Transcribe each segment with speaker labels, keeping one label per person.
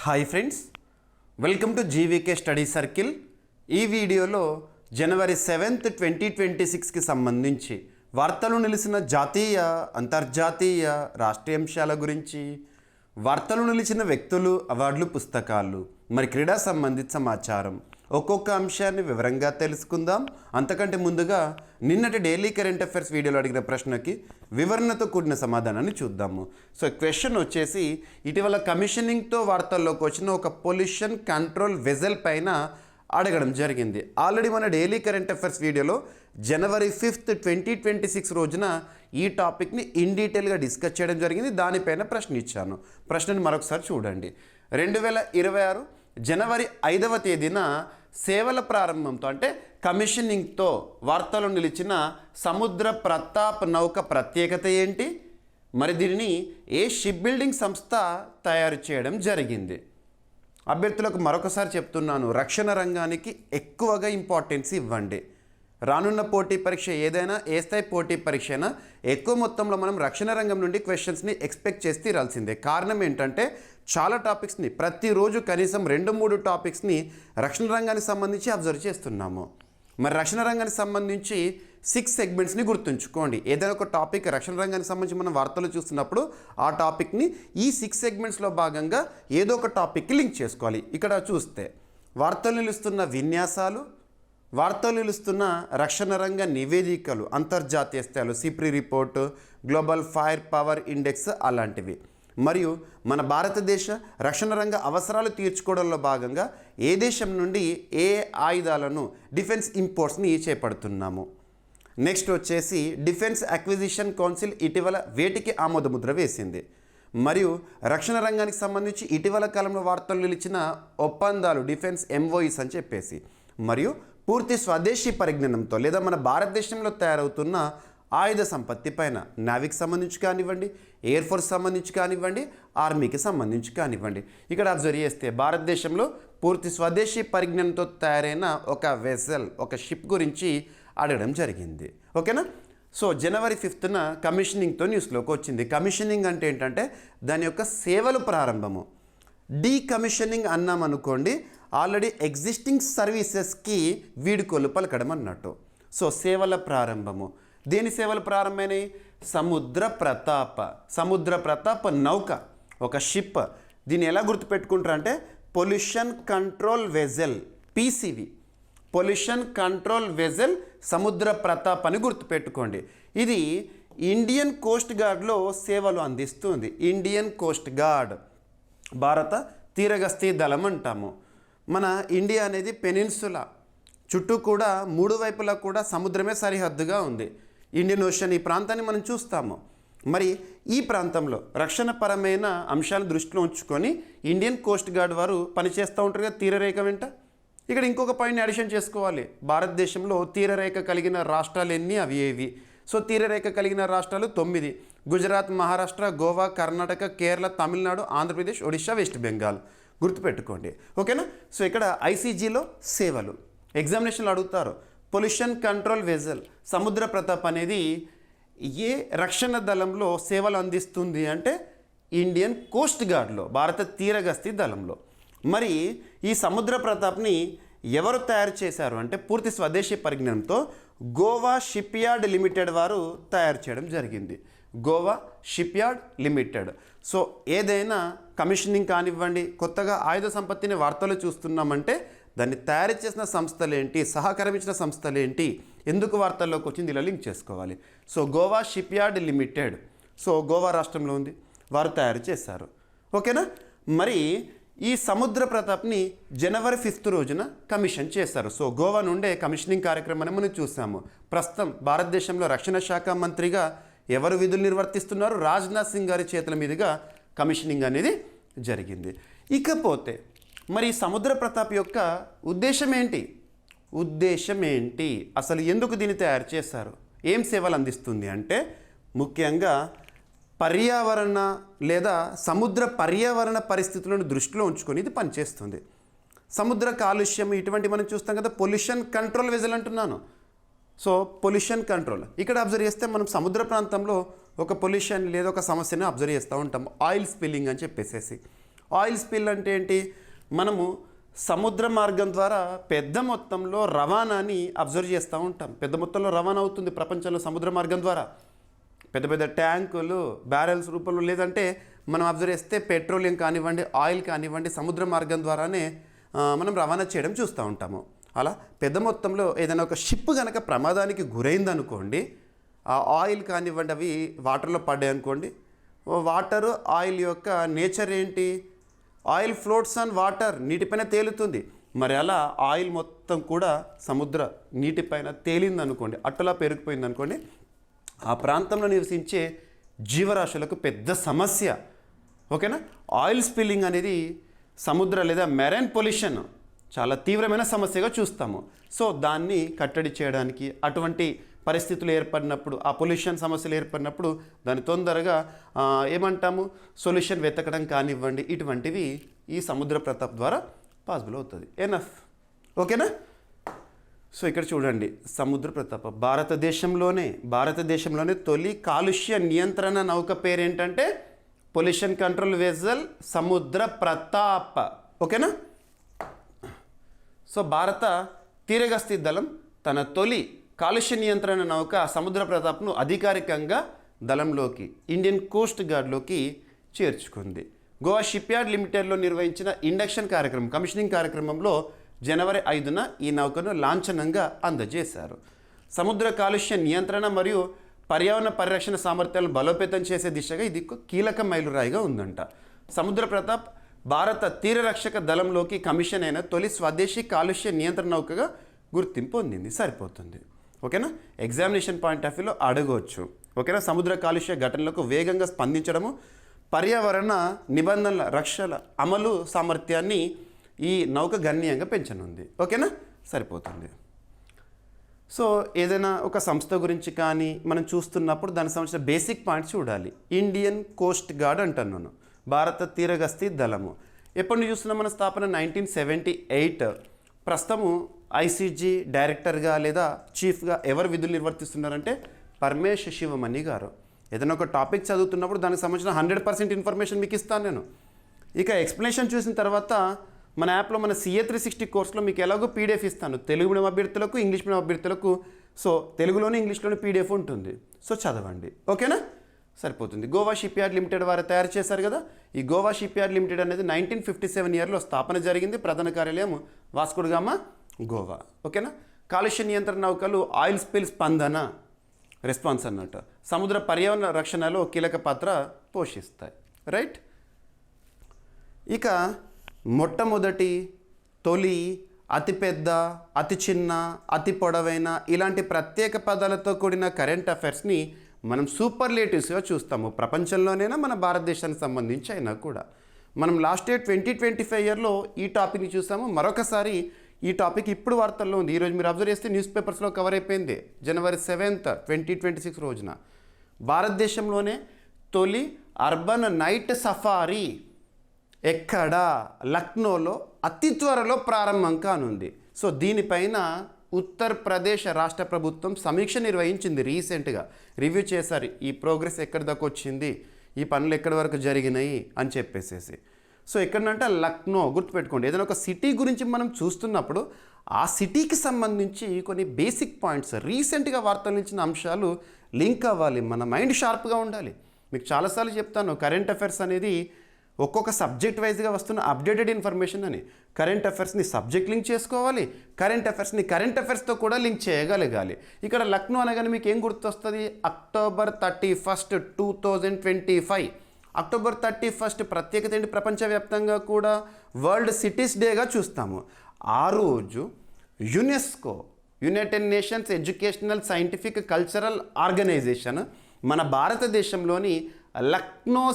Speaker 1: Hi friends, welcome to GVK study circle. ఈ వీడియోలో జనవరి 7th 2026కి సంబంధించి వార్తలు నిలిచిన జాతీయ అంతర్జాతీయ రాష్ట్రీయ అంశాల గురించి, వార్తలు నిలిచిన వ్యక్తులు, అవార్డులు, పుస్తకాలు, మరి క్రీడా సంబంధిత సమాచారం ఒక్కొక్క అంశాన్ని వివరంగా తెలుసుకుందాం. అంతకంటే ముందుగా నిన్నటి డైలీ కరెంట్ అఫైర్స్ వీడియోలో అడిగిన ప్రశ్నకి వివరణతో కూడిన సమాధానాన్ని చూద్దాము. సో క్వశ్చన్ వచ్చేసి, ఇటీవల కమిషనింగ్తో వార్తల్లోకి వచ్చిన ఒక పొల్యూషన్ కంట్రోల్ వెజల్ పైన అడగడం జరిగింది. ఆల్రెడీ మన డైలీ కరెంట్ అఫైర్స్ వీడియోలో జనవరి 5th 2026 రోజున ఈ టాపిక్ని ఇన్ డీటెయిల్గా డిస్కస్ చేయడం జరిగింది. దానిపైన ప్రశ్న ఇచ్చాను. ప్రశ్నని మరొకసారి చూడండి. 2026 జనవరి 5వ తేదీన సేవల ప్రారంభంతో అంటే కమిషనింగ్తో వార్తలు నిలిచిన సముద్ర ప్రతాప్ నౌక ప్రత్యేకత ఏంటి? మరి దీనిని ఏ షిప్ బిల్డింగ్ సంస్థ తయారు చేయడం జరిగింది? అభ్యర్థులకు మరొకసారి చెప్తున్నాను, రక్షణ రంగానికి ఎక్కువగా ఇంపార్టెన్స్ ఇవ్వండి. రానున్న పోటీ పరీక్ష ఏదైనా, ఏ స్థాయి పోటీ పరీక్ష అయినా ఎక్కువ మొత్తంలో మనం రక్షణ రంగం నుండి క్వశ్చన్స్ని ఎక్స్పెక్ట్ చేసి తీరాల్సిందే. కారణం ఏంటంటే చాలా టాపిక్స్ని ప్రతిరోజు కనీసం 2-3 టాపిక్స్ని రక్షణ రంగానికి సంబంధించి అబ్జర్వ్ చేస్తున్నాము. మరి రక్షణ రంగానికి సంబంధించి 6 సెగ్మెంట్స్ని గుర్తుంచుకోండి. ఏదైనా ఒక టాపిక్ రక్షణ రంగానికి సంబంధించి మనం వార్తలు చూస్తున్నప్పుడు ఆ టాపిక్ని ఈ 6 సెగ్మెంట్స్లో భాగంగా ఏదో ఒక టాపిక్కి లింక్ చేసుకోవాలి. ఇక్కడ చూస్తే వార్తలు నిలుస్తున్న విన్యాసాలు, వార్తలు నిలుస్తున్న రక్షణ రంగ నివేదికలు, అంతర్జాతీయ స్థాయిలో SIPRI report, global fire power index అలాంటివి, మరియు మన భారతదేశ రక్షణ రంగ అవసరాలు తీర్చుకోవడంలో భాగంగా ఏ దేశం నుండి ఏ ఆయుధాలను, డిఫెన్స్ ఇంపోర్ట్స్ని చేపడుతున్నాము. నెక్స్ట్ వచ్చేసి డిఫెన్స్ అక్విజిషన్ కౌన్సిల్ ఇటీవల వేటికి ఆమోదముద్ర వేసింది. మరియు రక్షణ రంగానికి సంబంధించి ఇటీవల కాలంలో వార్తలు నిలిచిన ఒప్పందాలు, డిఫెన్స్ ఎంఓఈస్ అని చెప్పేసి, మరియు పూర్తి స్వదేశీ పరిజ్ఞానంతో లేదా మన భారతదేశంలో తయారవుతున్న ఆయుధ సంపత్తి పైన, నావిక్ సంబంధించి కానివ్వండి, ఎయిర్ ఫోర్స్ సంబంధించి కానివ్వండి, ఆర్మీకి సంబంధించి కానివ్వండి, ఇక్కడ అబ్జర్వ్ చేస్తే భారతదేశంలో పూర్తి స్వదేశీ పరిజ్ఞానంతో తయారైన ఒక వెసల్, ఒక షిప్ గురించి అడగడం జరిగింది. ఓకేనా? సో జనవరి 5th కమిషనింగ్తో న్యూస్లోకి వచ్చింది. కమిషనింగ్ అంటే ఏంటంటే దాని యొక్క సేవలు ప్రారంభము. డీకమిషనింగ్ అన్నామనుకోండి, ఆల్రెడీ ఎగ్జిస్టింగ్ సర్వీసెస్కి వీడుకోలు పలకడం అన్నట్టు. సో సేవల ప్రారంభము. దేని సేవలు ప్రారంభమైనాయి? సముద్ర ప్రతాప నౌక, ఒక షిప్. దీన్ని ఎలా గుర్తుపెట్టుకుంటారంటే pollution control vessel, పీసీవి, pollution control vessel సముద్ర ప్రతాప్ అని గుర్తుపెట్టుకోండి. ఇది ఇండియన్ కోస్ట్ గార్డ్లో సేవలు అందిస్తుంది. ఇండియన్ కోస్ట్ గార్డ్, భారత తీరగస్తీ దళం అంటాము. మన ఇండియా అనేది పెనిన్సులా, చుట్టూ కూడా 3 వైపులా కూడా సముద్రమే సరిహద్దుగా ఉంది. ఇండియన్ ఓషన్ ఈ ప్రాంతాన్ని మనం చూస్తాము. మరి ఈ ప్రాంతంలో రక్షణపరమైన అంశాలను దృష్టిలో ఉంచుకొని ఇండియన్ కోస్ట్ గార్డ్ వారు పనిచేస్తూ ఉంటారు కదా తీరరేఖ వెంట. ఇక్కడ ఇంకొక పాయింట్ని అడిషన్ చేసుకోవాలి. భారతదేశంలో తీరరేఖ కలిగిన రాష్ట్రాలు ఎన్ని? అవి ఏవి? సో తీరరేఖ కలిగిన రాష్ట్రాలు 9: గుజరాత్, మహారాష్ట్ర, గోవా, కర్ణాటక, కేరళ, తమిళనాడు, ఆంధ్రప్రదేశ్, ఒడిశా, వెస్ట్ బెంగాల్. గుర్తుపెట్టుకోండి. ఓకేనా? సో ఇక్కడ ఐసీజీలో సేవలు ఎగ్జామినేషన్లో అడుగుతారు. పొల్యూషన్ కంట్రోల్ వెజల్ సముద్ర ప్రతాప్ అనేది ఏ రక్షణ దళంలో సేవలు అందిస్తుంది అంటే ఇండియన్ కోస్ట్ గార్డ్లో, భారత తీరగస్తీ దళంలో. మరి ఈ సముద్ర ప్రతాప్ని ఎవరు తయారు చేశారు అంటే పూర్తి స్వదేశీ పరిజ్ఞానంతో గోవా షిప్ యార్డ్ లిమిటెడ్ వారు తయారు చేయడం జరిగింది. Goa ship yard limited. So ఏదైనా కమిషనింగ్ కానివ్వండి, కొత్తగా ఆయుధ సంపత్తిని వార్తలు చూస్తున్నామంటే దాన్ని తయారు చేసిన సంస్థలేంటి, సహకరించిన సంస్థలేంటి, ఎందుకు వార్తల్లోకి వచ్చింది, ఇలా లింక్ చేసుకోవాలి. So Goa ship yard limited, so Goa రాష్ట్రంలో ఉంది, వారు తయారు చేశారు. ఓకేనా? మరి ఈ సముద్ర ప్రతాప్ని జనవరి 5th రోజున కమిషన్ చేశారు. సో గోవా నుండే కమిషనింగ్ కార్యక్రమాన్ని మనం చూసాము. ప్రస్తుతం భారతదేశంలో రక్షణ శాఖ మంత్రిగా ఎవరు విధులు నిర్వర్తిస్తున్నారు? రాజ్నాథ్ సింగ్ గారి చేతుల మీదుగా కమిషనింగ్ అనేది జరిగింది. ఇకపోతే మరి సముద్ర ప్రతాప్ యొక్క ఉద్దేశం ఏంటి? అసలు ఎందుకు దీన్ని తయారు చేశారు? ఏం సేవలు అందిస్తుంది అంటే ముఖ్యంగా పర్యావరణ లేదా సముద్ర పర్యావరణ పరిస్థితులను దృష్టిలో ఉంచుకొని ఇది పనిచేస్తుంది. సముద్ర కాలుష్యం ఇటువంటి మనం చూస్తాం కదా, పొల్యూషన్ కంట్రోల్ వెజల్ అంటున్నాను. సో పొల్యూషన్ కంట్రోల్ ఇక్కడ అబ్జర్వ్ చేస్తే మనం సముద్ర ప్రాంతంలో ఒక పొల్యూషన్ లేదా ఒక సమస్యను అబ్జర్వ్ చేస్తూ ఉంటాం. ఆయిల్ స్పిల్లింగ్ అని చెప్పేసి ఆయిల్ స్పిల్ అంటే ఏంటి? మనము సముద్ర మార్గం ద్వారా పెద్ద మొత్తంలో రవాణాని అబ్జర్వ్ చేస్తూ ఉంటాం. పెద్ద మొత్తంలో రవాణా అవుతుంది ప్రపంచంలో సముద్ర మార్గం ద్వారా. పెద్ద పెద్ద ట్యాంకులు, బ్యారెల్స్ రూపంలో, లేదంటే మనం అబ్జర్వ్ చేస్తే పెట్రోలియం కానివ్వండి, ఆయిల్ కానివ్వండి, సముద్ర మార్గం ద్వారానే మనం రవాణా చేయడం చూస్తూ ఉంటాము. అలా పెద్ద మొత్తంలో ఏదైనా ఒక షిప్ కనుక ప్రమాదానికి గురైందనుకోండి, ఆ ఆయిల్ కానివ్వండి అవి వాటర్లో పడ్డాయి అనుకోండి, వాటరు ఆయిల్ యొక్క నేచర్ ఏంటి? ఆయిల్ ఫ్లోట్స్ ఆన్ వాటర్, నీటిపైన తేలుతుంది. మరి అలా ఆయిల్ మొత్తం కూడా సముద్ర నీటిపైన తేలిందనుకోండి, అట్టలా పెరిగిపోయింది అనుకోండి, ఆ ప్రాంతంలో నివసించే జీవరాశులకు పెద్ద సమస్య. ఓకేనా? ఆయిల్ స్పిల్లింగ్ అనేది సముద్ర లేదా మెరైన్ పొల్యూషన్ చాలా తీవ్రమైన సమస్యగా చూస్తాము. సో దాన్ని కట్టడి చేయడానికి, అటువంటి పరిస్థితులు ఏర్పడినప్పుడు, ఆ పొల్యూషన్ సమస్యలు ఏర్పడినప్పుడు దాన్ని తొందరగా ఏమంటాము, సొల్యూషన్ వెతకడం కానివ్వండి, ఇటువంటివి ఈ సముద్ర ప్రతాప్ ద్వారా పాసిబుల్ అవుతుంది. ఎనఫ్. ఓకేనా? సో ఇక్కడ చూడండి, సముద్ర ప్రతాప భారతదేశంలోనే తొలి కాలుష్య నియంత్రణ నౌక పేరేంటంటే పొల్యూషన్ కంట్రోల్ వెజల్ సముద్ర ప్రతాప్. ఓకేనా? సో భారత తీరగస్తీ దళం తన తొలి కాలుష్య నియంత్రణ నౌక సముద్ర ప్రతాప్ను అధికారికంగా దళంలోకి, ఇండియన్ కోస్ట్ గార్డ్లోకి చేర్చుకుంది. గోవా షిప్యార్డ్ లిమిటెడ్లో నిర్వహించిన ఇండక్షన్ కార్యక్రమం, కమిషనింగ్ కార్యక్రమంలో జనవరి 5న ఈ నౌకను లాంఛనంగా అందజేశారు. సముద్ర కాలుష్య నియంత్రణ మరియు పర్యావరణ పరిరక్షణ సామర్థ్యాలను బలోపేతం చేసే దిశగా ఇది కీలక మైలురాయిగా ఉందంట. సముద్ర ప్రతాప్ భారత తీరరక్షక దళంలోకి కమిషన్ అయిన తొలి స్వదేశీ కాలుష్య నియంత్రణ నౌకగా గుర్తింపు పొందింది. సరిపోతుంది. ఓకేనా? ఎగ్జామినేషన్ పాయింట్ ఆఫ్ వ్యూలో అడగవచ్చు. ఓకేనా? సముద్ర కాలుష్య ఘటనలకు వేగంగా స్పందించడము, పర్యావరణ నిబంధనల రక్షణ అమలు సామర్థ్యాన్ని ఈ నౌక గణనీయంగా పెంచనుంది. ఓకేనా? సరిపోతుంది. సో ఏదైనా ఒక సంస్థ గురించి కానీ మనం చూస్తున్నప్పుడు దానికి సంబంధించిన బేసిక్ పాయింట్స్ చూడాలి. ఇండియన్ కోస్ట్ గార్డ్ అంటున్నాను, భారత తీరగస్తీ దళము. ఎప్పటి నుంచి చూస్తున్నాం మన స్థాపన? 1978. ప్రస్తుతము ఐసీజీ డైరెక్టర్గా లేదా చీఫ్గా ఎవరు విధులు నిర్వర్తిస్తున్నారంటే పరమేశ్ శివమణి గారు. ఏదైనా ఒక టాపిక్ చదువుతున్నప్పుడు దానికి సంబంధించిన 100% ఇన్ఫర్మేషన్ మీకు ఇస్తాను నేను. ఇక ఎక్స్ప్లెనేషన్ చూసిన తర్వాత మన యాప్లో మన CA 360 కోర్సులో మీకు ఎలాగో PDF ఇస్తాను, తెలుగు మీడియం అభ్యర్థులకు, ఇంగ్లీష్ మీడియం అభ్యర్థులకు. సో తెలుగులోనే ఇంగ్లీష్లోనే PDF ఉంటుంది. సో చదవండి. ఓకేనా? సరిపోతుంది. గోవా షిప్యార్డ్ లిమిటెడ్ వారు తయారు చేశారు కదా. ఈ గోవా షిప్యార్డ్ లిమిటెడ్ అనేది 1957 ఇయర్లో స్థాపన జరిగింది. ప్రధాన కార్యాలయం వాస్కో డి గామా, గోవా. ఓకేనా? కాలుష్య నియంత్రణ నౌకలు ఆయిల్ స్పిల్ స్పందన, రెస్పాన్స్ అన్నట్టు, సముద్ర పర్యావరణ రక్షణలో కీలక పాత్ర పోషిస్తాయి. రైట్? ఇక మొట్టమొదటి, తొలి, అతిపెద్ద, అతి చిన్న, అతి పొడవైన ఇలాంటి ప్రత్యేక పదాలతో కూడిన కరెంట్ అఫైర్స్ని మనం సూపర్లేటివ్స్గా చూస్తాము. ప్రపంచంలోనైనా మన భారతదేశానికి సంబంధించి అయినా కూడా. మనం లాస్ట్ ఇయర్ 2025 ఇయర్లో ఈ టాపిక్ని చూసాము. మరొకసారి ఈ టాపిక్ ఇప్పుడు వార్తల్లో ఉంది. ఈరోజు మీరు అబ్జర్వ్ చేస్తే న్యూస్ పేపర్స్లో కవర్ అయిపోయింది. జనవరి 7th 2026 రోజున భారతదేశంలోనే తొలి అర్బన్ నైట్ సఫారీ ఎక్కడ? లక్నోలో అతి త్వరలో ప్రారంభం కానుంది. సో దీనిపైన ఉత్తరప్రదేశ్ రాష్ట్ర ప్రభుత్వం సమీక్ష నిర్వహించింది. రీసెంట్గా రివ్యూ చేశారు. ఈ ప్రోగ్రెస్ ఎక్కడి దాకా వచ్చింది, ఈ పనులు ఎక్కడి వరకు జరిగినాయి అని చెప్పేసేసి. సో ఎక్కడంటే లక్నో, గుర్తుపెట్టుకోండి. ఏదైనా ఒక సిటీ గురించి మనం చూస్తున్నప్పుడు ఆ సిటీకి సంబంధించి కొన్ని బేసిక్ పాయింట్స్, రీసెంట్గా వార్తలు ఇచ్చిన అంశాలు లింక్ అవ్వాలి. మన మైండ్ షార్ప్గా ఉండాలి. మీకు చాలాసార్లు చెప్తాను, కరెంట్ అఫైర్స్ అనేది ఒక్కొక్క సబ్జెక్ట్ వైజ్గా వస్తున్న అప్డేటెడ్ ఇన్ఫర్మేషన్ అని. కరెంట్ అఫైర్స్ని సబ్జెక్ట్ లింక్ చేసుకోవాలి, కరెంట్ అఫైర్స్తో కూడా లింక్ చేయగలగాలి. ఇక్కడ లక్నో అనగానే మీకు ఏం గుర్తొస్తుంది? అక్టోబర్ 31, 2025. అక్టోబర్ 31 ప్రత్యేకత ఏంటి? ప్రపంచవ్యాప్తంగా కూడా వరల్డ్ సిటీస్ డేగా చూస్తాము. ఆ రోజు UNESCO, United Nations Educational Scientific Cultural Organization మన భారతదేశంలోని లక్నో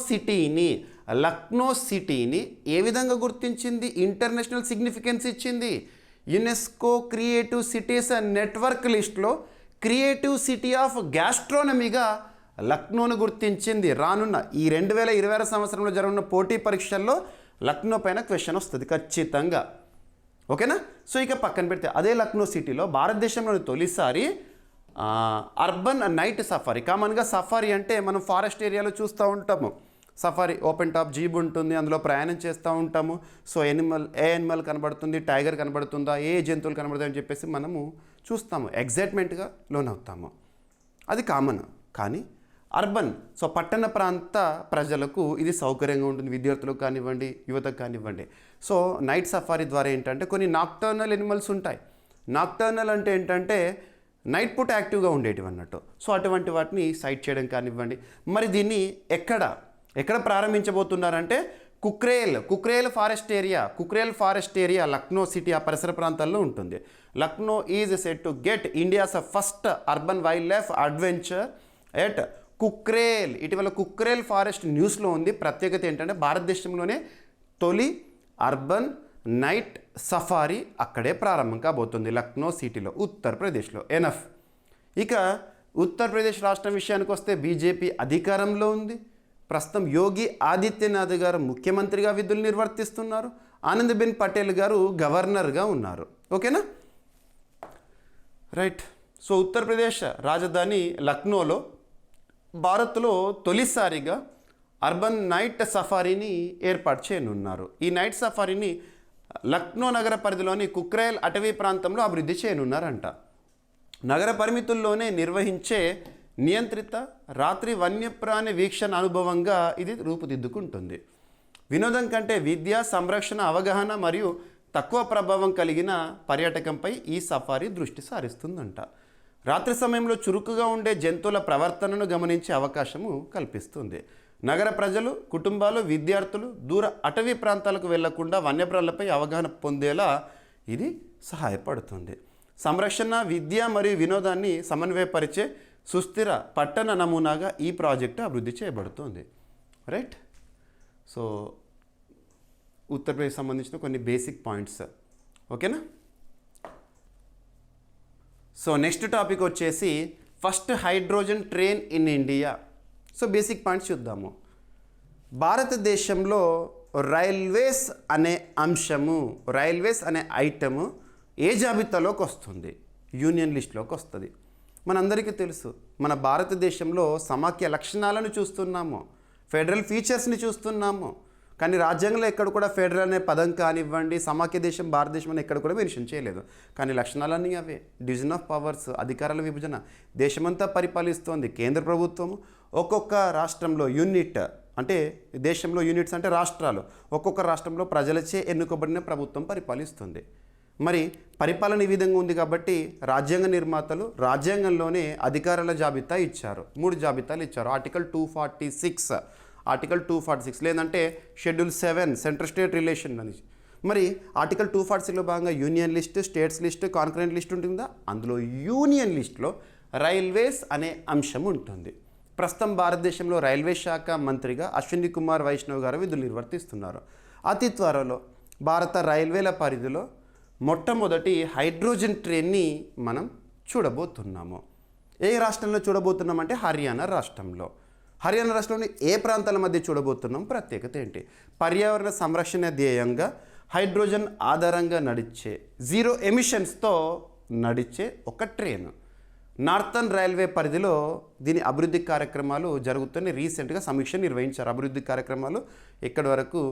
Speaker 1: సిటీని ఏ విధంగా గుర్తించింది? ఇంటర్నేషనల్ సిగ్నిఫికెన్స్ ఇచ్చింది. యునెస్కో క్రియేటివ్ సిటీస్ నెట్వర్క్ లిస్ట్లో క్రియేటివ్ సిటీ ఆఫ్ గ్యాస్ట్రోనమీగా లక్నోను గుర్తించింది. రానున్న ఈ 2026 సంవత్సరంలో జరగనున్న పోటీ పరీక్షల్లో లక్నో పైన క్వశ్చన్ వస్తుంది ఖచ్చితంగా. ఓకేనా? సో ఇక పక్కన పెడితే అదే లక్నో సిటీలో భారతదేశంలోని తొలిసారి అర్బన్ నైట్ సఫారీ. కామన్గా సఫారీ అంటే మనం ఫారెస్ట్ ఏరియాలో చూస్తూ ఉంటాము. సఫారీ ఓపెన్ టాప్ జీప్ ఉంటుంది, అందులో ప్రయాణం చేస్తూ ఉంటాము. సో ఏ యానిమల్ కనబడుతుంది, టైగర్ కనబడుతుందా, ఏ జంతువులు కనబడుతాయని చెప్పేసి మనము చూస్తాము, ఎగ్జైట్మెంట్గా లోనవుతాము. అది కామన్. కానీ అర్బన్, సో పట్టణ ప్రాంత ప్రజలకు ఇది సౌకర్యంగా ఉంటుంది, విద్యార్థులకు కానివ్వండి, యువతకు కానివ్వండి. సో నైట్ సఫారీ ద్వారా ఏంటంటే కొన్ని నాక్టర్నల్ ఎనిమల్స్ ఉంటాయి. నాక్టర్నల్ అంటే ఏంటంటే నైట్ పూట యాక్టివ్గా ఉండేటివి అన్నట్టు. సో అటువంటి వాటిని సైట్ చేయడం కానివ్వండి. మరి దీన్ని ఎక్కడ ప్రారంభించబోతున్నారంటే Kukrail forest area Lucknow city ఆ పరిసర ప్రాంతాల్లో ఉంటుంది. Lucknow is set to get India's first urban wild life adventure at Kukrail. ఇటీవల కుక్రేల్ ఫారెస్ట్ న్యూస్లో ఉంది. ప్రత్యేకత ఏంటంటే భారతదేశంలోనే తొలి అర్బన్ నైట్ సఫారీ అక్కడే ప్రారంభం కాబోతుంది, లక్నో సిటీలో, ఉత్తరప్రదేశ్లో. ఎనఫ్. ఇక ఉత్తరప్రదేశ్ రాష్ట్రం విషయానికి వస్తే బీజేపీ అధికారంలో ఉంది. ప్రస్తుతం యోగి ఆదిత్యనాథ్ గారు ముఖ్యమంత్రిగా విధులు నిర్వర్తిస్తున్నారు. ఆనందీబెన్ పటేల్ గారు గవర్నర్గా ఉన్నారు. ఓకేనా, రైట్. సో ఉత్తరప్రదేశ్ రాజధాని లక్నోలో భారత్లో తొలిసారిగా అర్బన్ నైట్ సఫారీని ఏర్పాటు చేయనున్నారు. ఈ నైట్ సఫారీని లక్నో నగర పరిధిలోని కుక్రేల్ అటవీ ప్రాంతంలో అభివృద్ధి చేయనున్నారంట. నగర పరిమితుల్లోనే నిర్వహించే నియంత్రిత రాత్రి వన్యప్రాణి వీక్షణ అనుభవంగా ఇది రూపుదిద్దుకుంటుంది. వినోదం కంటే విద్య, సంరక్షణ, అవగాహన మరియు తక్కువ ప్రభావం కలిగిన పర్యాటకంపై ఈ సఫారీ దృష్టి సారిస్తుందంట. రాత్రి సమయంలో చురుకుగా ఉండే జంతువుల ప్రవర్తనను గమనించే అవకాశము కల్పిస్తుంది. నగర ప్రజలు, కుటుంబాలు, విద్యార్థులు దూర అటవీ ప్రాంతాలకు వెళ్లకుండా వన్యప్రాణులపై అవగాహన పొందేలా ఇది సహాయపడుతుంది. సంరక్షణ, విద్య మరియు వినోదాన్ని సమన్వయపరిచే సుస్థిర పట్టణ నమూనాగా ఈ ప్రాజెక్టు అభివృద్ధి చేయబడుతుంది. రైట్. సో ఉత్తరప్రదేశ్ సంబంధించిన కొన్ని బేసిక్ పాయింట్స్. ఓకేనా. సో నెక్స్ట్ టాపిక్ వచ్చేసి first hydrogen train in India. So basic points చూద్దాము. భారతదేశంలో రైల్వేస్ అనే ఐటము ఏ జాబితాలోకి వస్తుంది? యూనియన్ లిస్టులోకి వస్తుంది. మనందరికీ తెలుసు, మన భారతదేశంలో సమాఖ్య లక్షణాలను చూస్తున్నాము, ఫెడరల్ ఫీచర్స్ని చూస్తున్నాము. కానీ రాజ్యాంగంలో ఎక్కడ కూడా ఫెడరల్ అనే పదం కానివ్వండి, సమాఖ్య దేశం భారతదేశం అని ఎక్కడ కూడా మెన్షన్ చేయలేదు. కానీ లక్షణాలన్నీ అవే. డివిజన్ ఆఫ్ పవర్స్, అధికారాల విభజన, దేశమంతా పరిపాలిస్తోంది కేంద్ర ప్రభుత్వం. ఒక్కొక్క రాష్ట్రంలో యూనిట్ అంటే దేశంలో యూనిట్స్ అంటే రాష్ట్రాలు, ఒక్కొక్క రాష్ట్రంలో ప్రజలచే ఎన్నుకోబడిన ప్రభుత్వం పరిపాలిస్తుంది. మరి పరిపాలన ఈ విధంగా ఉంది కాబట్టి రాజ్యాంగ నిర్మాతలు రాజ్యాంగంలోనే అధికారాల జాబితా ఇచ్చారు. 3 జాబితాలు ఇచ్చారు. ఆర్టికల్ 246 లేదంటే షెడ్యూల్ 7 సెంట్రల్ స్టేట్ రిలేషన్ అని. మరి ఆర్టికల్ 246లో భాగంగా union list, states list, concurrent list ఉంటుందా? అందులో యూనియన్ లిస్ట్లో రైల్వేస్ అనే అంశం ఉంటుంది. ప్రస్తుతం భారతదేశంలో రైల్వే శాఖ మంత్రిగా అశ్విని కుమార్ వైష్ణవ్ గారు విధులు నిర్వర్తిస్తున్నారు. అతి త్వరలో భారత రైల్వేల పరిధిలో మొట్టమొదటి హైడ్రోజన్ ట్రైన్ని మనం చూడబోతున్నాము. ఏ రాష్ట్రంలో చూడబోతున్నామంటే హర్యానా రాష్ట్రంలో. హర్యానా రాష్ట్రంలోని ఏ ప్రాంతాల మధ్య చూడబోతున్నాం? ప్రత్యేకత ఏంటి? పర్యావరణ సంరక్షణ ధ్యేయంగా హైడ్రోజన్ ఆధారంగా నడిచే, జీరో ఎమిషన్స్తో నడిచే ఒక ట్రైన్. నార్థన్ రైల్వే పరిధిలో దీని అభివృద్ధి కార్యక్రమాలు జరుగుతున్న రీసెంట్గా సమీక్ష నిర్వహించారు. అభివృద్ధి కార్యక్రమాలు ఎక్కడి వరకు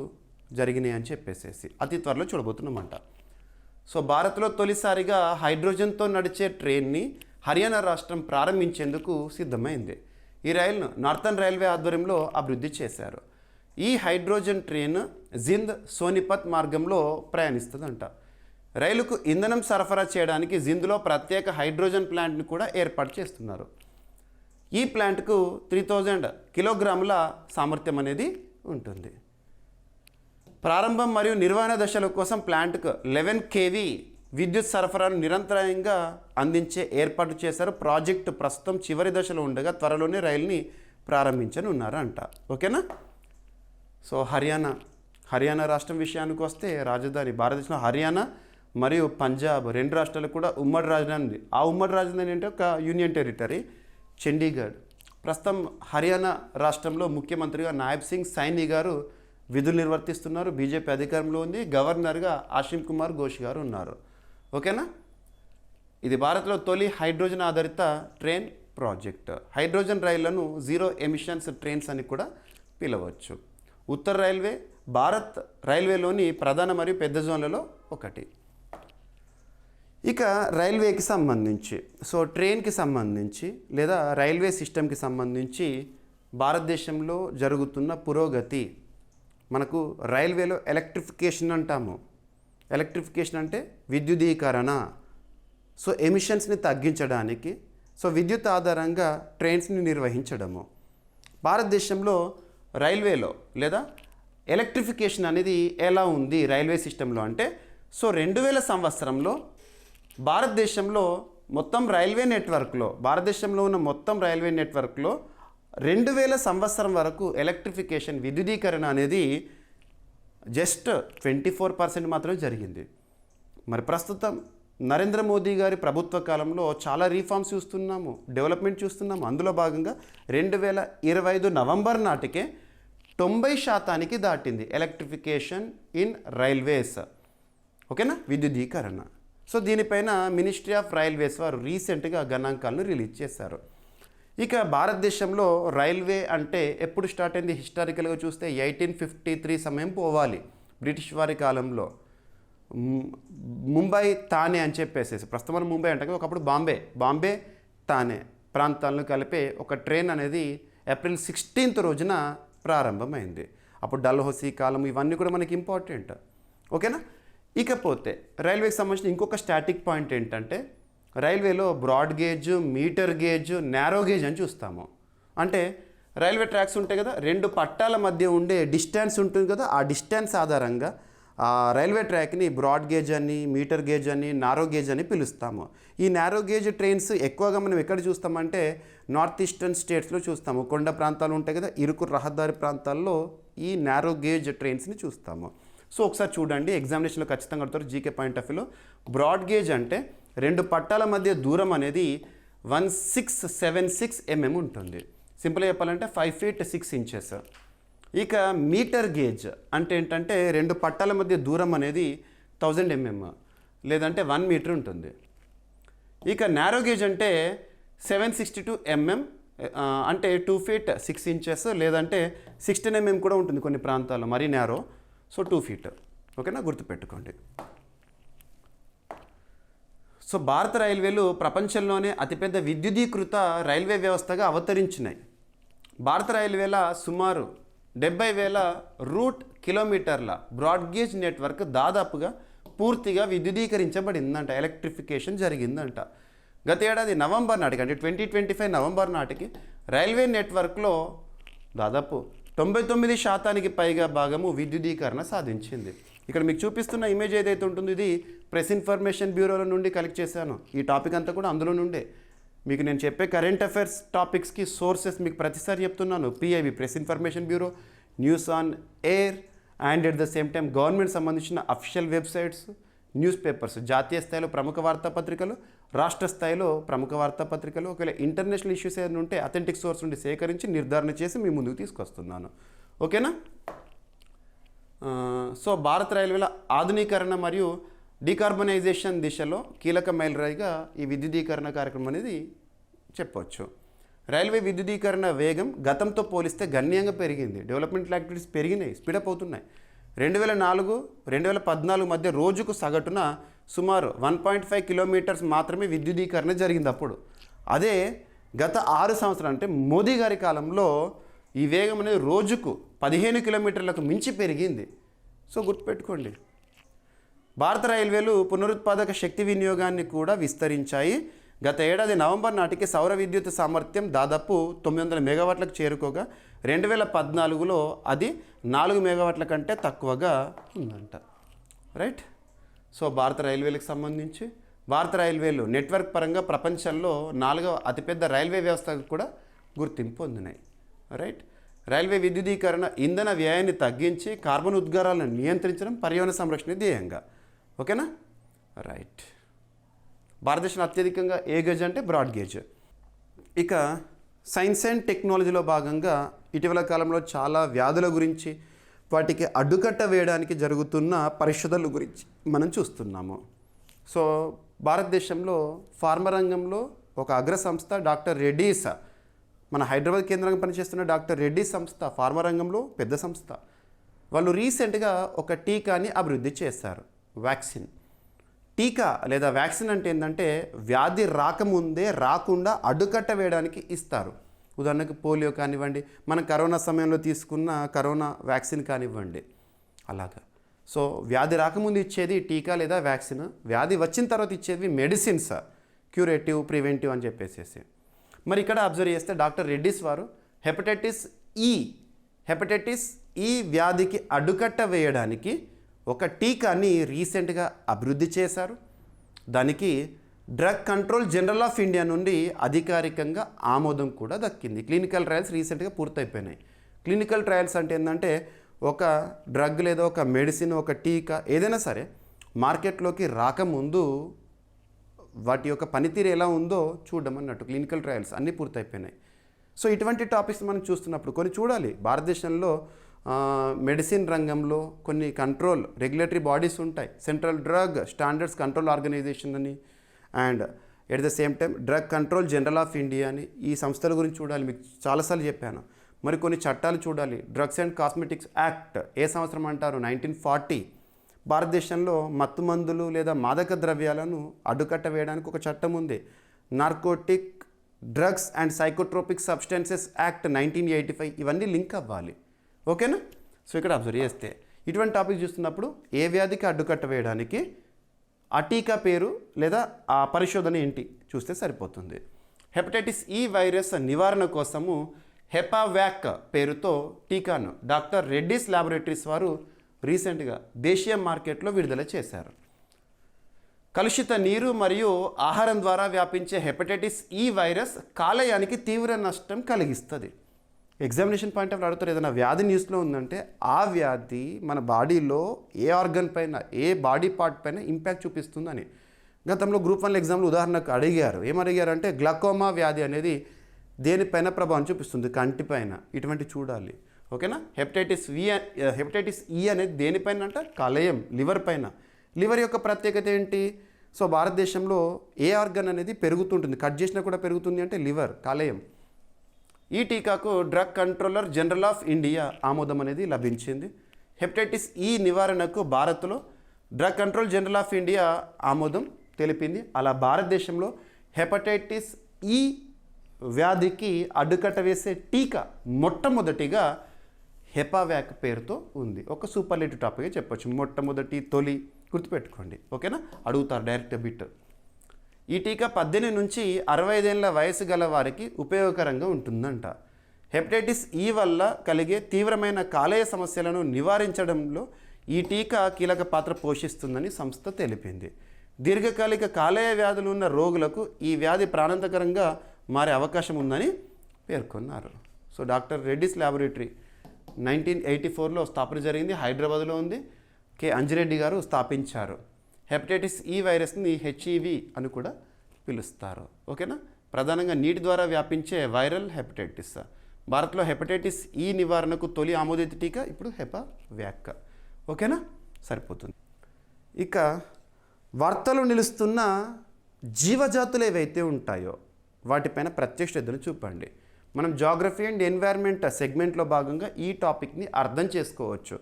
Speaker 1: జరిగినాయి అని చెప్పేసి అతి త్వరలో చూడబోతున్నామంట. సో భారత్లో తొలిసారిగా హైడ్రోజన్తో నడిచే ట్రైన్ని హర్యానా రాష్ట్రం ప్రారంభించేందుకు సిద్ధమైంది. ఈ రైలును నార్థన్ రైల్వే ఆధ్వర్యంలో అభివృద్ధి చేశారు. ఈ హైడ్రోజన్ ట్రైన్ జింద్ సోనిపత్ మార్గంలో ప్రయాణిస్తుందంట. రైలుకు ఇంధనం సరఫరా చేయడానికి జింద్లో ప్రత్యేక హైడ్రోజన్ ప్లాంట్ని కూడా ఏర్పాటు చేస్తున్నారు. ఈ ప్లాంట్కు 3000 కిలోగ్రాముల సామర్థ్యం అనేది ఉంటుంది. ప్రారంభం మరియు నిర్వహణ దశల కోసం ప్లాంట్కు 11 kV విద్యుత్ సరఫరాను నిరంతరాయంగా అందించే ఏర్పాటు చేశారు. ప్రాజెక్టు ప్రస్తుతం చివరి దశలో ఉండగా త్వరలోనే రైలుని ప్రారంభించనున్నారంట. ఓకేనా. సో హర్యానా రాష్ట్రం విషయానికి వస్తే రాజధాని భారతదేశంలో హర్యానా మరియు పంజాబ్ 2 రాష్ట్రాలకు కూడా ఉమ్మడి రాజధాని ఉంది. ఆ ఉమ్మడి రాజధాని అంటే ఒక యూనియన్ టెరిటరీ చండీగఢ్. ప్రస్తుతం హర్యానా రాష్ట్రంలో ముఖ్యమంత్రిగా నాయబ్ సింగ్ సైని గారు విధులు నిర్వర్తిస్తున్నారు. బీజేపీ అధికారంలో ఉంది. గవర్నర్గా ఆసిమ్ కుమార్ ఘోష్ గారు ఉన్నారు. ఓకేనా. ఇది భారత్లో తొలి హైడ్రోజన్ ఆధారిత ట్రైన్ ప్రాజెక్ట్. హైడ్రోజన్ రైళ్లను జీరో ఎమిషన్స్ ట్రైన్స్ అని కూడా పిలవచ్చు. ఉత్తర రైల్వే భారత్ రైల్వేలోని ప్రధాన మరియు పెద్ద జోన్లలో ఒకటి. ఇక రైల్వేకి సంబంధించి, సో ట్రైన్కి సంబంధించి లేదా రైల్వే సిస్టమ్కి సంబంధించి భారతదేశంలో జరుగుతున్న పురోగతి, మనకు రైల్వేలో ఎలక్ట్రిఫికేషన్ అంటాము. ఎలక్ట్రిఫికేషన్ అంటే విద్యుదీకరణ. సో ఎమిషన్స్ని తగ్గించడానికి, సో విద్యుత్ ఆధారంగా ట్రైన్స్ని నిర్వహించడము. భారతదేశంలో రైల్వేలో లేదా ఎలక్ట్రిఫికేషన్ అనేది ఎలా ఉంది రైల్వే సిస్టంలో అంటే, సో 2000 సంవత్సరంలో భారతదేశంలో మొత్తం రైల్వే నెట్వర్క్లో, భారతదేశంలో ఉన్న మొత్తం రైల్వే నెట్వర్క్లో 2000 సంవత్సరం వరకు ఎలక్ట్రిఫికేషన్ విద్యుదీకరణ అనేది జస్ట్ 24% మాత్రమే జరిగింది. మరి ప్రస్తుతం నరేంద్ర మోదీ గారి ప్రభుత్వ కాలంలో చాలా రీఫార్మ్స్ చూస్తున్నాము, డెవలప్మెంట్ చూస్తున్నాము. అందులో భాగంగా 2025 నవంబర్ నాటికే 90% దాటింది ఎలక్ట్రిఫికేషన్ ఇన్ రైల్వేస్. ఓకేనా, విద్యుదీకరణ. సో దీనిపైన మినిస్ట్రీ ఆఫ్ రైల్వేస్ వారు రీసెంట్గా గణాంకాలను రిలీజ్ చేశారు. ఇక భారతదేశంలో రైల్వే అంటే ఎప్పుడు స్టార్ట్ అయింది హిస్టారికల్గా చూస్తే 1853 సమయం పోవాలి. బ్రిటిష్ వారి కాలంలో ముంబై తానే అని చెప్పేసి, ప్రస్తుతం ముంబై అంటే ఒకప్పుడు బాంబే తానే ప్రాంతాలను కలిపే ఒక ట్రైన్ అనేది ఏప్రిల్ 16th రోజున ప్రారంభమైంది. అప్పుడు డల్హౌసీ కాలం ఇవన్నీ కూడా మనకి ఇంపార్టెంట్. ఓకేనా. ఇకపోతే రైల్వేకి సంబంధించిన ఇంకొక స్టాటిక్ పాయింట్ ఏంటంటే, రైల్వేలో broad gauge, metre gauge, narrow gauge అని చూస్తాము. అంటే రైల్వే ట్రాక్స్ ఉంటాయి కదా, 2 పట్టాల మధ్య ఉండే డిస్టెన్స్ ఉంటుంది కదా, ఆ డిస్టెన్స్ ఆధారంగా ఆ రైల్వే ట్రాక్ని బ్రాడ్ గేజ్ అని, మీటర్ గేజ్ అని, నారో గేజ్ అని పిలుస్తాము. ఈ నారో గేజ్ ట్రైన్స్ ఎక్కువగా మనం ఎక్కడ చూస్తామంటే నార్త్ ఈస్టర్న్ స్టేట్స్లో చూస్తాము. కొండ ప్రాంతాలు ఉంటాయి కదా, ఇరుకు రహదారి ప్రాంతాల్లో ఈ నారో గేజ్ ట్రైన్స్ని చూస్తాము. సో ఒకసారి చూడండి, ఎగ్జామినేషన్లో ఖచ్చితంగా అడుగుతారు జీకే పాయింట్ ఆఫ్ వ్యూలో. బ్రాడ్ గేజ్ అంటే 2 పట్టాల మధ్య దూరం అనేది 1676 mm ఉంటుంది. సింపుల్గా చెప్పాలంటే 5 feet 6 inches. ఇక మీటర్ గేజ్ అంటే ఏంటంటే 2 పట్టాల మధ్య దూరం అనేది 1000 mm లేదంటే 1 meter ఉంటుంది. ఇక నారో గేజ్ అంటే 762 mm అంటే 2 feet 6 inches లేదంటే 16 mm కూడా ఉంటుంది కొన్ని ప్రాంతాల్లో, మరీ నారో. So 2 feet. ఓకేనా, గుర్తుపెట్టుకోండి. సో భారత రైల్వేలు ప్రపంచంలోనే అతిపెద్ద విద్యుదీకృత రైల్వే వ్యవస్థగా అవతరించినాయి. భారత రైల్వేల సుమారు 70,000 రూట్ కిలోమీటర్ల బ్రాడ్గేజ్ నెట్వర్క్ దాదాపుగా పూర్తిగా విద్యుదీకరించబడిందంట, ఎలక్ట్రిఫికేషన్ జరిగిందంట. గత ఏడాది నవంబర్ నాటికి అంటే 2025 నవంబర్ నాటికి రైల్వే నెట్వర్క్లో దాదాపు 99% పైగా భాగము విద్యుదీకరణ సాధించింది. ఇక్కడ మీకు చూపిస్తున్న ఇమేజ్ ఏదైతే ఉంటుందో ఇది ప్రెస్ ఇన్ఫర్మేషన్ బ్యూరోల నుండి కలెక్ట్ చేశాను. ఈ టాపిక్ అంతా కూడా అందులో నుండే. మీకు నేను చెప్పే కరెంట్ అఫైర్స్ టాపిక్స్కి సోర్సెస్ మీకు ప్రతిసారి చెప్తున్నాను. PIB press information bureau, news on air and at the same time government సంబంధించిన అఫీషియల్ వెబ్సైట్స్, న్యూస్ పేపర్స్, జాతీయ స్థాయిలో ప్రముఖ వార్తాపత్రికలు, రాష్ట్ర స్థాయిలో ప్రముఖ వార్తాపత్రికలు, ఒకవేళ ఇంటర్నేషనల్ ఇష్యూస్ ఏదైనా ఉంటే అథెంటిక్ సోర్స్ నుండి సేకరించి నిర్ధారణ చేసి మీ ముందుకు తీసుకొస్తున్నాను. ఓకేనా. సో భారత రైల్వేల ఆధునీకరణ మరియు డీకార్బనైజేషన్ దిశలో కీలక మైలురాయిగా ఈ విద్యుదీకరణ కార్యక్రమం అనేది చెప్పవచ్చు. రైల్వే విద్యుదీకరణ వేగం గతంతో పోలిస్తే గణనీయంగా పెరిగింది. డెవలప్మెంట్ యాక్టివిటీస్ పెరిగినాయి, స్పీడప్ అవుతున్నాయి. 2004-2014 మధ్య రోజుకు సగటున సుమారు 1.5 kilometers మాత్రమే విద్యుదీకరణ జరిగింది అప్పుడు. అదే గత 6 సంవత్సరాలు అంటే మోదీ గారి కాలంలో ఈ వేగం అనేది రోజుకు 15 kilometers మించి పెరిగింది. సో గుర్తుపెట్టుకోండి. భారత రైల్వేలు పునరుత్పాదక శక్తి వినియోగాన్ని కూడా విస్తరించాయి. గత ఏడాది నవంబర్ నాటికి సౌర విద్యుత్ సామర్థ్యం దాదాపు 900 megawatలకు చేరుకోగా 2014లో అది 4 megawatల కంటే తక్కువగా ఉందంట. రైట్. సో భారత రైల్వేలకు సంబంధించి భారత రైల్వేలు నెట్వర్క్ పరంగా ప్రపంచంలో 4వ అతిపెద్ద రైల్వే వ్యవస్థకు కూడా గుర్తింపు పొందినాయి. రైట్. రైల్వే విద్యుదీకరణ ఇంధన వ్యయాన్ని తగ్గించి కార్బన్ ఉద్గారాలను నియంత్రించడం, పర్యావరణ సంరక్షణ ధ్యేయంగా. ఓకేనా. రైట్. భారతదేశంలో అత్యధికంగా ఏ గేజ్ అంటే బ్రాడ్ గేజ్. ఇక సైన్స్ అండ్ టెక్నాలజీలో భాగంగా ఇటీవల కాలంలో చాలా వ్యాధుల గురించి, వాటికి అడ్డుకట్ట వేయడానికి జరుగుతున్న పరిశోధనల గురించి మనం చూస్తున్నాము. సో భారతదేశంలో ఫార్మా రంగంలో ఒక అగ్ర సంస్థ డాక్టర్ రెడ్డీస్ మన హైదరాబాద్ కేంద్రంగా పనిచేస్తున్న డాక్టర్ రెడ్డి సంస్థ ఫార్మా రంగంలో పెద్ద సంస్థ. వాళ్ళు రీసెంట్గా ఒక టీకాని అభివృద్ధి చేశారు, వ్యాక్సిన్. టీకా లేదా వ్యాక్సిన్ అంటే ఏంటంటే వ్యాధి రాకముందే రాకుండా అడ్డుకట్ట వేయడానికి ఇస్తారు. ఉదాహరణకు పోలియో కానివ్వండి, మనం కరోనా సమయంలో తీసుకున్న కరోనా వ్యాక్సిన్ కానివ్వండి, అలాగా. సో వ్యాధి రాకముందు ఇచ్చేది టీకా లేదా వ్యాక్సిన్, వ్యాధి వచ్చిన తర్వాత ఇచ్చేది మెడిసిన్స్, క్యూరేటివ్, ప్రివెంటివ్ అని చెప్పేసి. మరి ఇక్కడ అబ్జర్వ్ చేస్తే డాక్టర్ రెడ్డిస్ వారు హెపటైటిస్ ఈ వ్యాధికి అడ్డుకట్ట వేయడానికి ఒక టీకాని రీసెంట్గా అభివృద్ధి చేశారు. దానికి drug control general of India నుండి అధికారికంగా ఆమోదం కూడా దక్కింది. క్లినికల్ ట్రయల్స్ రీసెంట్గా పూర్తయిపోయినాయి. క్లినికల్ ట్రయల్స్ అంటే ఏంటంటే ఒక డ్రగ్ లేదా ఒక మెడిసిన్, ఒక టీకా ఏదైనా సరే మార్కెట్లోకి రాకముందు వాటి యొక్క పనితీరు ఎలా ఉందో చూడడం అన్నట్టు. క్లినికల్ ట్రయల్స్ అన్నీ పూర్తయిపోయినాయి. సో ఇటువంటి టాపిక్స్ మనం చూస్తున్నప్పుడు కొన్ని చూడాలి. భారతదేశంలో మెడిసిన్ రంగంలో కొన్ని కంట్రోల్ రెగ్యులేటరీ బాడీస్ ఉంటాయి. Central drug standards control organisation అని, and at the same time drug control general of India అని, ఈ సంస్థల గురించి చూడాలి. మీకు చాలాసార్లు చెప్పాను. మరి కొన్ని చట్టాలు చూడాలి. డ్రగ్స్ అండ్ కాస్మెటిక్స్ యాక్ట్ ఏ సంవత్సరం అంటారు? 1940. భారతదేశంలో మత్తు మందులు లేదా మాదక ద్రవ్యాలను అడ్డుకట్ట వేయడానికి ఒక చట్టం ఉంది. Narcotic drugs and psychotropic substances act 1985. ఇవన్నీ లింక్ అవ్వాలి. ఓకేనా? సో ఇక్కడ అబ్జర్వ్ చేస్తే ఇటువంటి టాపిక్ చూస్తున్నప్పుడు ఏ వ్యాధికి అడ్డుకట్ట వేయడానికి ఆ టీకా పేరు లేదా ఆ పరిశోధన ఏంటి చూస్తే సరిపోతుంది. హెపటైటిస్ ఈ వైరస్ నివారణ కోసము హెపావ్యాక్ పేరుతో టీకాను డాక్టర్ రెడ్డిస్ ల్యాబొరేటరీస్ వారు రీసెంట్గా దేశీయ మార్కెట్లో విడుదల చేశారు. కలుషిత నీరు మరియు ఆహారం ద్వారా వ్యాపించే హెపటైటిస్ ఈ వైరస్ కాలేయానికి తీవ్ర నష్టం కలిగిస్తుంది. ఎగ్జామినేషన్ పాయింట్ ఆఫ్ అడుగుతారు, ఏదైనా వ్యాధి న్యూస్లో ఉందంటే ఆ వ్యాధి మన బాడీలో ఏ ఆర్గన్ పైన, ఏ బాడీ పార్ట్ పైన ఇంపాక్ట్ చూపిస్తుందని. గతంలో గ్రూప్ 1 ఎగ్జామ్లో ఉదాహరణకు అడిగారు. ఏమడిగారంటే గ్లకోమా వ్యాధి అనేది దేనిపైన ప్రభావం చూపిస్తుంది? కంటిపైన. ఇటువంటి చూడాలి. ఓకేనా? హెపటైటిస్ ఈ అనేది దేనిపైన అంటే కాలేయం, లివర్ పైన. లివర్ యొక్క ప్రత్యేకత ఏంటి? సో భారతదేశంలో ఏ ఆర్గన్ అనేది పెరుగుతుంటుంది, కట్ చేసినా కూడా పెరుగుతుంది అంటే లివర్, కాలేయం. ఈ టీకాకు drug controller general of India ఆమోదం అనేది లభించింది. హెపటైటిస్ ఈ నివారణకు భారత్లో drug control general of India ఆమోదం తెలిపింది. అలా భారతదేశంలో హెపటైటిస్ ఈ వ్యాధికి అడ్డుకట్ట వేసే టీకా మొట్టమొదటిగా హెపావ్యాక్ పేరుతో ఉంది. ఒక సూపర్లేటివ్ టాపిక్గా చెప్పొచ్చు. మొట్టమొదటి, తొలి గుర్తుపెట్టుకోండి. ఓకేనా? అడుగుతారు డైరెక్ట్ బిట్. ఈ టీకా 18 నుంచి 65 ఏళ్ళ వయసు గల వారికి ఉపయోగకరంగా ఉంటుందంట. హెపటైటిస్ ఈ వల్ల కలిగే తీవ్రమైన కాలేయ సమస్యలను నివారించడంలో ఈ టీకా కీలక పాత్ర పోషిస్తుందని సంస్థ తెలిపింది. దీర్ఘకాలిక కాలేయ వ్యాధులు ఉన్న రోగులకు ఈ వ్యాధి ప్రాణాంతకరంగా మారే అవకాశం ఉందని పేర్కొన్నారు. సో డాక్టర్ రెడ్డిస్ ల్యాబొరేటరీ 1984లో స్థాపన జరిగింది. హైదరాబాద్లో ఉంది. కె అంజిరెడ్డి గారు స్థాపించారు. హెపటైటిస్ ఈ వైరస్ని హెచ్ఈవి అని కూడా పిలుస్తారు. ఓకేనా? ప్రధానంగా నీటి ద్వారా వ్యాపించే వైరల్ హెపటైటిస్. భారత్లో హెపటైటిస్ ఈ నివారణకు తొలి ఆమోదిత టీకా ఇప్పుడు హెపావ్యాక్. ఓకేనా? సరిపోతుంది. ఇక వార్తలు నిలుస్తున్న జీవజాతులు ఏవైతే ఉంటాయో వాటిపైన ప్రత్యక్ష శ్రద్ధను చూపండి. మనం జాగ్రఫీ అండ్ ఎన్వైర్న్మెంట్ సెగ్మెంట్లో భాగంగా ఈ టాపిక్ని అర్థం చేసుకోవచ్చు.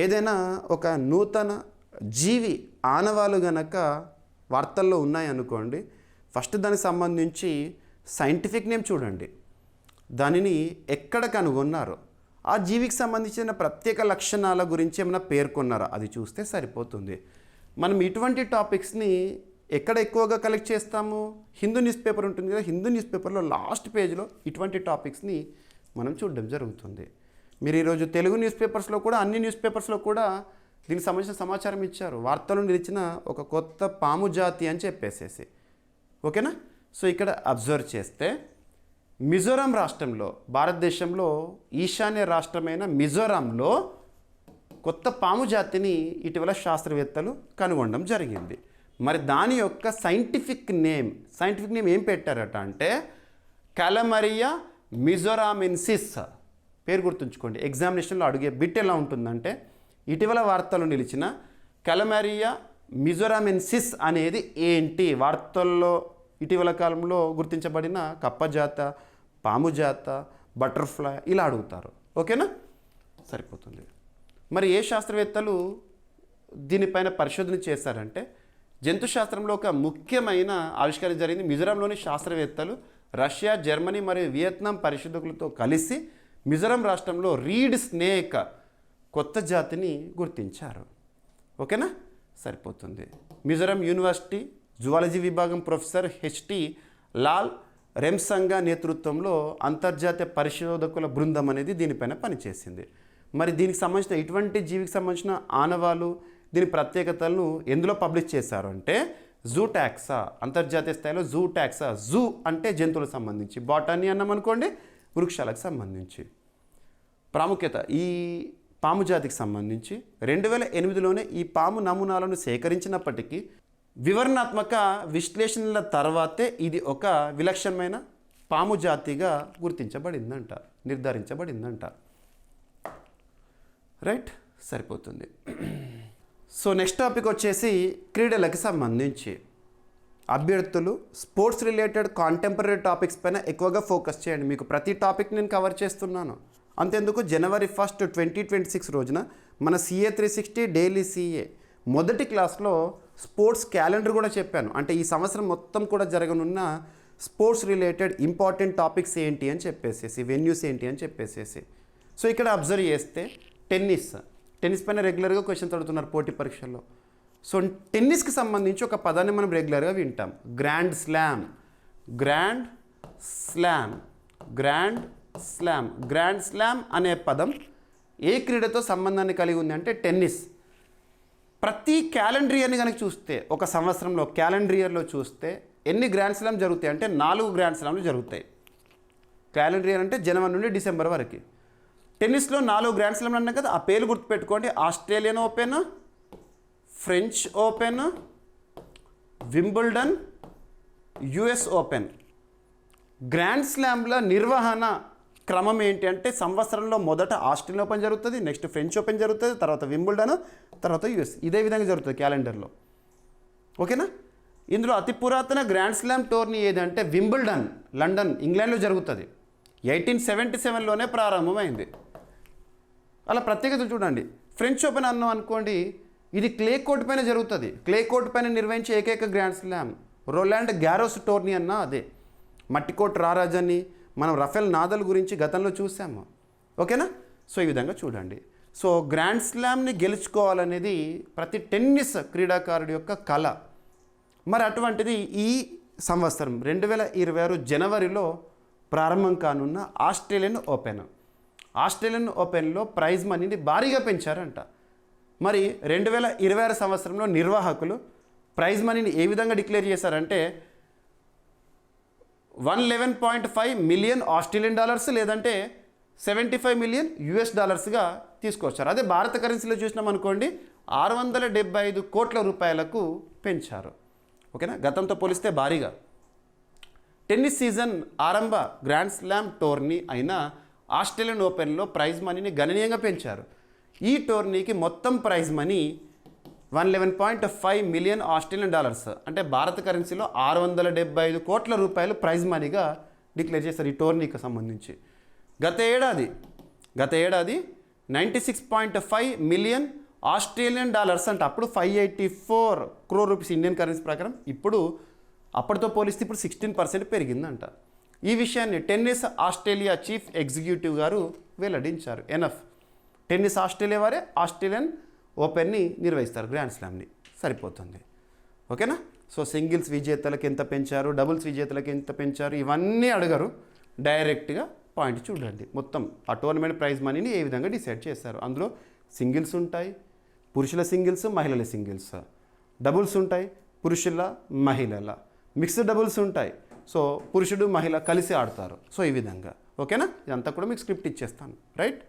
Speaker 1: ఏదైనా ఒక నూతన జీవి ఆనవాలు గనక వార్తల్లో ఉన్నాయనుకోండి, ఫస్ట్ దానికి సంబంధించి సైంటిఫిక్ నేమ్ చూడండి. దానిని ఎక్కడ కనుగొన్నారో, ఆ జీవికి సంబంధించిన ప్రత్యేక లక్షణాల గురించి ఏమైనా పేర్కొన్నారో అది చూస్తే సరిపోతుంది. మనం ఇటువంటి టాపిక్స్ని ఎక్కడ ఎక్కువగా కలెక్ట్ చేస్తాము? హిందూ న్యూస్ పేపర్ ఉంటుంది కదా, హిందూ న్యూస్ పేపర్లో లాస్ట్ పేజ్లో ఇటువంటి టాపిక్స్ని మనం చూడడం జరుగుతుంది. మీరు ఈరోజు తెలుగు న్యూస్ పేపర్స్లో కూడా, అన్ని న్యూస్ పేపర్స్లో కూడా దీనికి సంబంధించిన సమాచారం ఇచ్చారు. వార్తలు నిలిచిన ఒక కొత్త పాము జాతి అని చెప్పేసేసి. ఓకేనా? సో ఇక్కడ అబ్జర్వ్ చేస్తే మిజోరాం రాష్ట్రంలో, భారతదేశంలో ఈశాన్య రాష్ట్రమైన మిజోరాంలో కొత్త పాము జాతిని ఇటీవల శాస్త్రవేత్తలు కనుగొనడం జరిగింది. మరి దాని యొక్క సైంటిఫిక్ నేమ్ ఏం పెట్టారట అంటే క్యాలమరియా మిజోరామెన్సిస్. పేరు గుర్తుంచుకోండి. ఎగ్జామినేషన్లో అడిగే బిట్ ఎలా ఉంటుందంటే ఇటీవల వార్తలు నిలిచిన క్యాలమరియా మిజోరామెన్సిస్ అనేది ఏంటి? వార్తల్లో ఇటీవల కాలంలో గుర్తించబడిన కప్పజాత పాము జాత, బటర్ఫ్లై ఇలా అడుగుతారు. ఓకేనా, సరిపోతుంది. మరి ఏ శాస్త్రవేత్తలు దీనిపైన పరిశోధన చేశారంటే, జంతు శాస్త్రంలో ఒక ముఖ్యమైన ఆవిష్కరణ జరిగింది. మిజోరాంలోని శాస్త్రవేత్తలు రష్యా, జర్మనీ మరియు వియత్నాం పరిశోధకులతో కలిసి మిజోరాం రాష్ట్రంలో రీడ్ స్నేక్ కొత్త జాతిని గుర్తించారు. ఓకేనా, సరిపోతుంది. మిజోరాం యూనివర్సిటీ జువాలజీ విభాగం ప్రొఫెసర్ హెచ్టి లాల్ రెమ్సంగా నేతృత్వంలో అంతర్జాతీయ పరిశోధకుల బృందం అనేది దీనిపైన పనిచేసింది. మరి దీనికి సంబంధించిన ఇటువంటి జీవికి సంబంధించిన ఆనవాలు, దీని ప్రత్యేకతలను ఎందులో పబ్లిష్ చేశారు అంటే జూటాక్సా, అంతర్జాతీయ స్థాయిలో జూటాక్సా. జూ అంటే జంతువులకు సంబంధించి, బాటనీ అన్నాం అనుకోండి వృక్షాలకు సంబంధించి. ప్రాముఖ్యత ఈ పాము జాతికి సంబంధించి 2008లోనే ఈ పాము నమూనాలను సేకరించినప్పటికీ వివరణాత్మక విశ్లేషణల తర్వాతే ఇది ఒక విలక్షణమైన పాము జాతిగా గుర్తించబడిందంట, నిర్ధారించబడిందంట. రైట్, సరిపోతుంది. సో నెక్స్ట్ టాపిక్ వచ్చేసి క్రీడలకు సంబంధించి. అభ్యర్థులు స్పోర్ట్స్ రిలేటెడ్ కాంటెంపరీ టాపిక్స్ పైన ఎక్కువగా ఫోకస్ చేయండి. మీకు ప్రతి టాపిక్ నేను కవర్ చేస్తున్నాను. అంతేందుకు January 1, 2026 రోజున మన CA 360 డైలీ CA మొదటి క్లాస్లో స్పోర్ట్స్ క్యాలెండర్ కూడా చెప్పాను. అంటే ఈ సంవత్సరం మొత్తం కూడా జరగనున్న స్పోర్ట్స్ రిలేటెడ్ ఇంపార్టెంట్ టాపిక్స్ ఏంటి అని చెప్పేసేసి, వెన్యూస్ ఏంటి అని చెప్పేసేసి. సో ఇక్కడ అబ్జర్వ్ చేస్తే టెన్నిస్ పైన రెగ్యులర్గా క్వశ్చన్స్ అడుగుతున్నారు పోటీ పరీక్షల్లో. సో టెన్నిస్కి సంబంధించి ఒక పదాన్ని మనం రెగ్యులర్గా వింటాం, grand slam. Grand slam, grand slam. Grand slam అనే పదం ఏ క్రీడతో సంబంధాన్ని కలిగి ఉంది అంటే టెన్నిస్. ప్రతి క్యాలెండర్ ఇయర్ని కనుక చూస్తే, ఒక సంవత్సరంలో క్యాలెండర్ ఇయర్లో చూస్తే ఎన్ని గ్రాండ్ స్లామ్ జరుగుతాయి అంటే 4 గ్రాండ్ స్లామ్లు జరుగుతాయి. క్యాలెండర్ ఇయర్ అంటే జనవరి నుండి డిసెంబర్ వరకు. టెన్నిస్లో 4 గ్రాండ్ స్లామ్లు అన్నాం కదా, ఆ పేర్లు గుర్తుపెట్టుకోండి. Australian open, French open, Wimbledon, US open. Grand స్లామ్ల నిర్వహణ క్రమం ఏంటి అంటే సంవత్సరంలో మొదట ఆస్ట్రేలియన్ ఓపెన్ జరుగుతుంది, నెక్స్ట్ ఫ్రెంచ్ ఓపెన్ జరుగుతుంది, తర్వాత వింబుల్డన్, తర్వాత US. ఇదే విధంగా జరుగుతుంది క్యాలెండర్లో. ఓకేనా, ఇందులో అతి పురాతన గ్రాండ్ స్లామ్ టోర్నీ ఏదంటే వింబుల్డన్, లండన్, ఇంగ్లాండ్లో జరుగుతుంది. 1877లోనే ప్రారంభమైంది. అలా ప్రత్యేకతలు చూడండి. ఫ్రెంచ్ ఓపెన్ అన్నాం అనుకోండి, ఇది క్లే కోర్ట్ పైన జరుగుతుంది. క్లే కోర్ట్ పైన నిర్వహించే ఏకైక grand slam. Roland Garros tourney అన్నా అదే. మట్టికోట్ రారాజని మనం రఫెల్ నాదల్ గురించి గతంలో చూసాము. ఓకేనా, సో ఈ విధంగా చూడండి. సో గ్రాండ్ స్లామ్ని గెలుచుకోవాలనేది ప్రతి టెన్నిస్ క్రీడాకారుడి యొక్క కళ. మరి అటువంటిది ఈ సంవత్సరం 2026 జనవరిలో ప్రారంభం కానున్న ఆస్ట్రేలియన్ ఓపెన్. ఆస్ట్రేలియన్ ఓపెన్లో ప్రైజ్ మనీని భారీగా పెంచారంట. మరి 2026 సంవత్సరంలో నిర్వాహకులు ప్రైజ్ మనీని ఏ విధంగా డిక్లేర్ చేశారంటే $111.5 మిలియన్ ఆస్ట్రేలియన్ డాలర్స్ లేదంటే $75 మిలియన్ US డాలర్స్గా తీసుకొచ్చారు. అదే భారత కరెన్సీలో చూసినాం అనుకోండి 675 కోట్ల రూపాయలకు పెంచారు. ఓకేనా, గతంతో పోలిస్తే భారీగా. టెన్నిస్ సీజన్ ఆరంభ గ్రాండ్ స్లామ్ టోర్నీ అయిన ఆస్ట్రేలియన్ ఓపెన్లో ప్రైజ్ మనీని గణనీయంగా పెంచారు. ఈ టోర్నీకి మొత్తం prize money $111.5 million Australian dollars అంటే భారత కరెన్సీలో 675 కోట్ల రూపాయలు ప్రైజ్ మనీగా డిక్లేర్ చేశారు ఈ టోర్నీకి సంబంధించి. గత ఏడాది 96.5 మిలియన్ ఆస్ట్రేలియన్ డాలర్స్ అంటే అప్పుడు 584 crore రూపీస్ ఇండియన్ కరెన్సీ ప్రకారం. ఇప్పుడు అప్పటితో పోలిస్తే ఇప్పుడు 16% పెరిగిందంట. ఈ విషయాన్ని టెన్నిస్ ఆస్ట్రేలియా చీఫ్ ఎగ్జిక్యూటివ్ గారు వెల్లడించారు. టెన్నిస్ ఆస్ట్రేలియా వారే ఆస్ట్రేలియన్ ఓపెన్ని నిర్వహిస్తారు, గ్రాండ్ స్లామ్ని. సరిపోతుంది. ఓకేనా, సో సింగిల్స్ విజేతలకు ఎంత పెంచారు, డబుల్స్ విజేతలకు ఎంత పెంచారు, ఇవన్నీ అడగరు. డైరెక్ట్గా పాయింట్ చూడండి. మొత్తం ఆ టోర్నమెంట్ ప్రైజ్ మనీని ఏ విధంగా డిసైడ్ చేస్తారు. అందులో సింగిల్స్ ఉంటాయి, పురుషుల సింగిల్స్, మహిళల సింగిల్స్. డబుల్స్ ఉంటాయి, పురుషుల మహిళల. మిక్స్డ్ డబుల్స్ ఉంటాయి, సో పురుషుడు మహిళ కలిసి ఆడతారు. సో ఈ విధంగా. ఓకేనా, ఇదంతా కూడా మీకు స్క్రిప్ట్ ఇచ్చేస్తాను. రైట్.